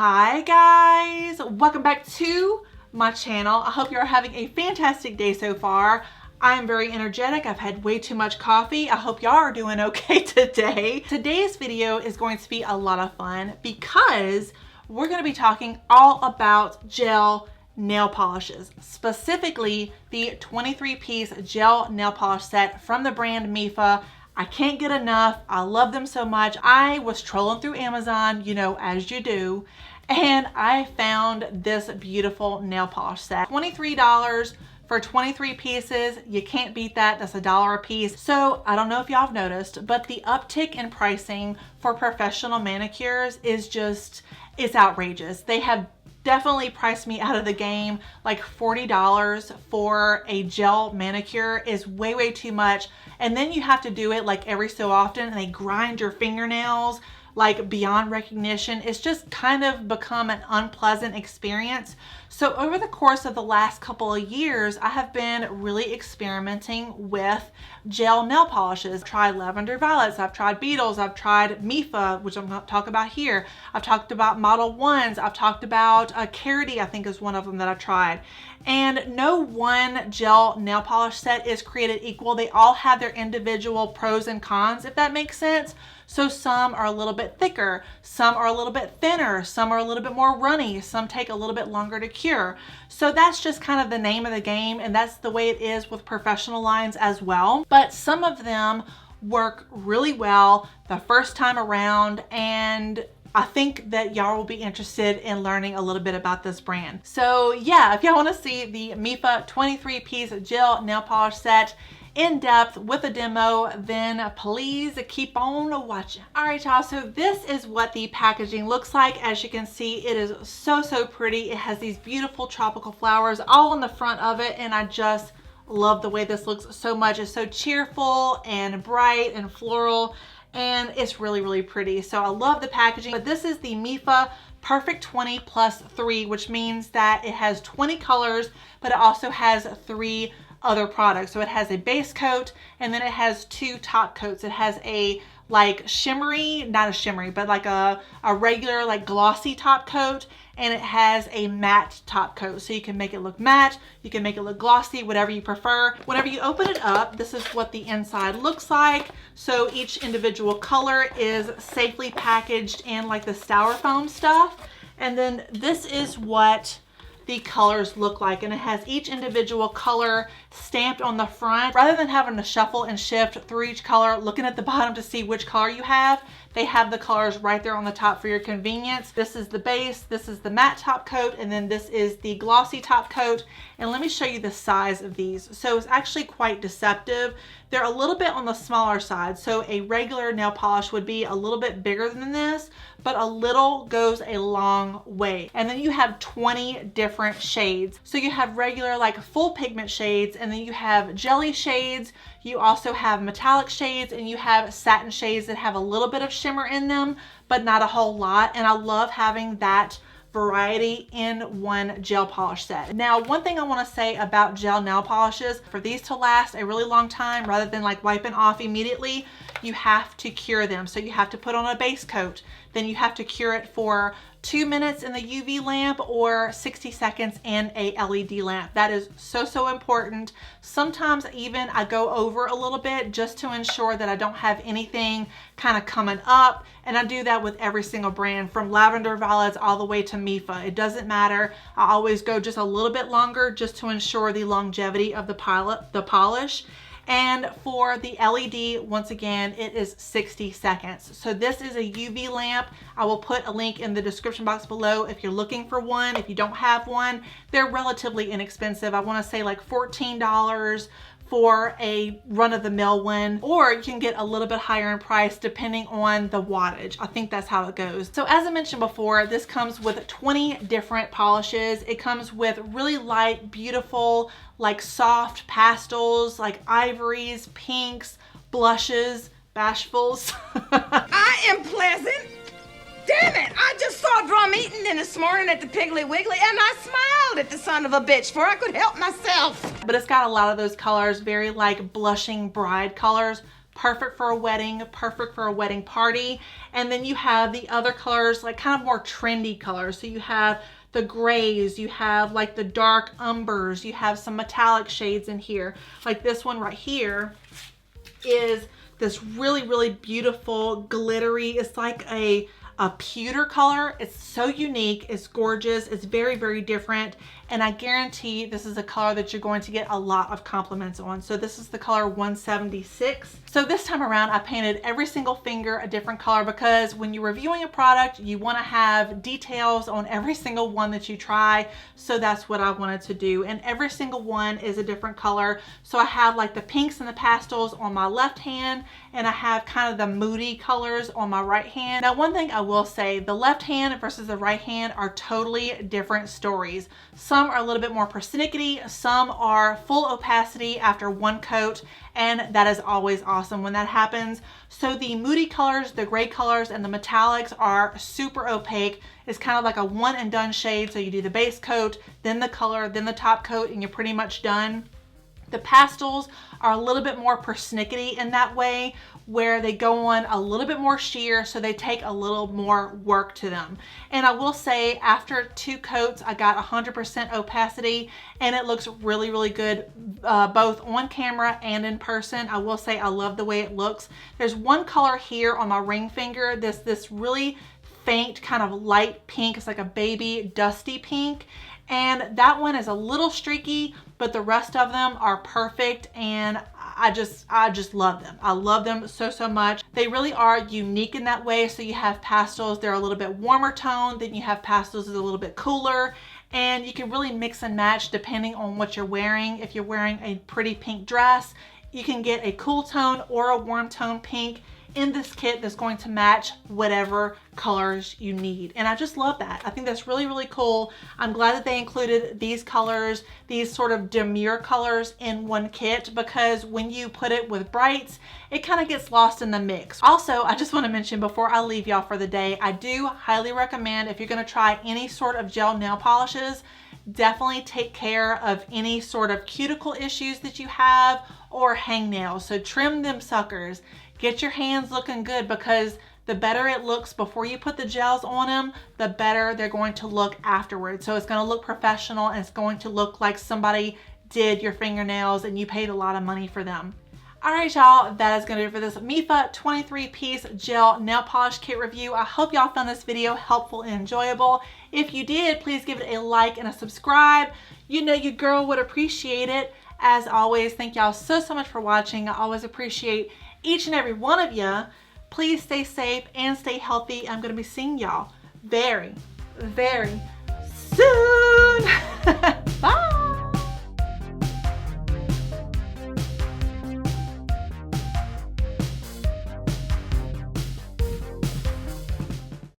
Hi guys, welcome back to my channel. I hope you're having a fantastic day so far. I'm very energetic. I've had way too much coffee. I hope y'all are doing okay today. Today's video is going to be a lot of fun because we're going to be talking all about gel nail polishes, specifically the 23-piece gel nail polish set from the brand MEFA. I can't get enough. I love them so much. I was trolling through Amazon, you know, as you do, and I found this beautiful nail polish set. $23 for 23 pieces. You can't beat that. That's $1 a piece. So I don't know if y'all have noticed, but the uptick in pricing for professional manicures is just, it's outrageous. They have definitely priced me out of the game. Like $40 for a gel manicure is way too much. And then you have to do it like every so often and they grind your fingernails like beyond recognition. It's just kind of become an unpleasant experience. So over the course of the last couple of years, I have been really experimenting with gel nail polishes. I've tried Lavender Violets, I've tried Beetles, I've tried MEFA, which I'm going to talk about here. I've talked about Model 1s, I've talked about Carity, I think is one of them that I've tried. And no one gel nail polish set is created equal. They all have their individual pros and cons, if that makes sense. So some are a little bit thicker, some are a little bit thinner, some are a little bit more runny, some take a little bit longer to cure. So that's just kind of the name of the game, and that's the way it is with professional lines as well. But some of them work really well the first time around, and I think that y'all will be interested in learning a little bit about this brand. So yeah, if y'all want to see the MEFA 23-piece gel nail polish set in depth with a demo, then please keep on watching. All right, y'all, so this is what the packaging looks like. As you can see, it is so pretty. It has these beautiful tropical flowers all on the front of it, and I just love the way this looks so much. It's so cheerful and bright and floral, and it's really pretty. So I love the packaging. But this is the MEFA Perfect 20 plus 3, which means that it has 20 colors, but it also has 3 other products. So it has a base coat and then it has 2 top coats. It has a like shimmery, not a shimmery, but like a regular like glossy top coat, and it has a matte top coat. So you can make it look matte, you can make it look glossy, whatever you prefer. Whenever you open it up, this is what the inside looks like. So each individual color is safely packaged in like the styrofoam stuff. And then this is what the colors look like, and it has each individual color stamped on the front. Rather than having to shuffle and shift through each color, looking at the bottom to see which color you have, they have the colors right there on the top for your convenience. This is the base, this is the matte top coat, and then this is the glossy top coat. And let me show you the size of these. So it's actually quite deceptive. They're a little bit on the smaller side. So a regular nail polish would be a little bit bigger than this, but a little goes a long way. And then you have 20 different shades. So you have regular like full pigment shades, and then you have jelly shades. You also have metallic shades, and you have satin shades that have a little bit of shimmer in them, but not a whole lot. And I love having that variety in one gel polish set. Now, one thing I want to say about gel nail polishes, for these to last a really long time, rather than like wiping off immediately, you have to cure them. So you have to put on a base coat, then you have to cure it for 2 minutes in the UV lamp or 60 seconds in a LED lamp. That is so important. Sometimes even I go over a little bit just to ensure that I don't have anything kind of coming up, and I do that with every single brand from Lavender Violets all the way to MEFA. It doesn't matter. I always go just a little bit longer just to ensure the longevity of the polish. And for the LED, once again, it is 60 seconds. So this is a UV lamp. I will put a link in the description box below if you're looking for one. If you don't have one, they're relatively inexpensive. I want to say like $14 for a run-of-the-mill one, or you can get a little bit higher in price depending on the wattage. I think that's how it goes. So as I mentioned before, this comes with 20 different polishes. It comes with really light, beautiful, like soft pastels, like ivories, pinks, blushes, bashfuls. I am pleasant. Damn it! I just saw Drum Eating in this morning at the Piggly Wiggly, and I smiled at the son of a bitch, for I could help myself. But it's got a lot of those colors, very like blushing bride colors. perfect for a wedding, perfect for a wedding party. And then you have the other colors, like kind of more trendy colors. So you have the grays, you have like the dark umbers, you have some metallic shades in here. Like this one right here is this really, really beautiful glittery, it's like a pewter color. It's so unique, it's gorgeous, it's very, very different, and I guarantee this is a color that you're going to get a lot of compliments on. So this is the color 176. So this time around I painted every single finger a different color, because when you're reviewing a product you want to have details on every single one that you try. So that's what I wanted to do, and every single one is a different color. So I have like the pinks and the pastels on my left hand, and I have kind of the moody colors on my right hand. Now one thing I will say, the left hand versus the right hand are totally different stories. Some are a little bit more persnickety, some are full opacity after one coat, and that is always awesome when that happens. So the moody colors, the gray colors, and the metallics are super opaque. It's kind of like a one and done shade. So you do the base coat, then the color, then the top coat, and you're pretty much done. The pastels are a little bit more persnickety in that way, where they go on a little bit more sheer, so they take a little more work to them. And I will say, after 2 coats, I got 100% opacity, and it looks really, really good, both on camera and in person. I will say I love the way it looks. There's one color here on my ring finger, this really faint kind of light pink. It's like a baby dusty pink, and that one is a little streaky, but the rest of them are perfect, and I just love them. I love them so, so much. They really are unique in that way. So you have pastels, they're a little bit warmer tone, then you have pastels that are a little bit cooler, and you can really mix and match depending on what you're wearing. If you're wearing a pretty pink dress, you can get a cool tone or a warm tone pink in this kit that's going to match whatever colors you need. And I just love that. I think that's really, really cool. I'm glad that they included these colors, these sort of demure colors in one kit, because when you put it with brights, it kind of gets lost in the mix. Also, I just want to mention before I leave y'all for the day, I do highly recommend, if you're going to try any sort of gel nail polishes, definitely take care of any sort of cuticle issues that you have or hangnails. So trim them suckers. Get your hands looking good, because the better it looks before you put the gels on them, the better they're going to look afterwards. So it's going to look professional, and it's going to look like somebody did your fingernails and you paid a lot of money for them. All right, y'all, that is going to do it for this MEFA 23-piece gel nail polish kit review. I hope y'all found this video helpful and enjoyable. If you did, please give it a like and a subscribe. You know your girl would appreciate it. As always, thank y'all so, so much for watching. I always appreciate each and every one of you. Please stay safe and stay healthy. I'm going to be seeing y'all very, very soon.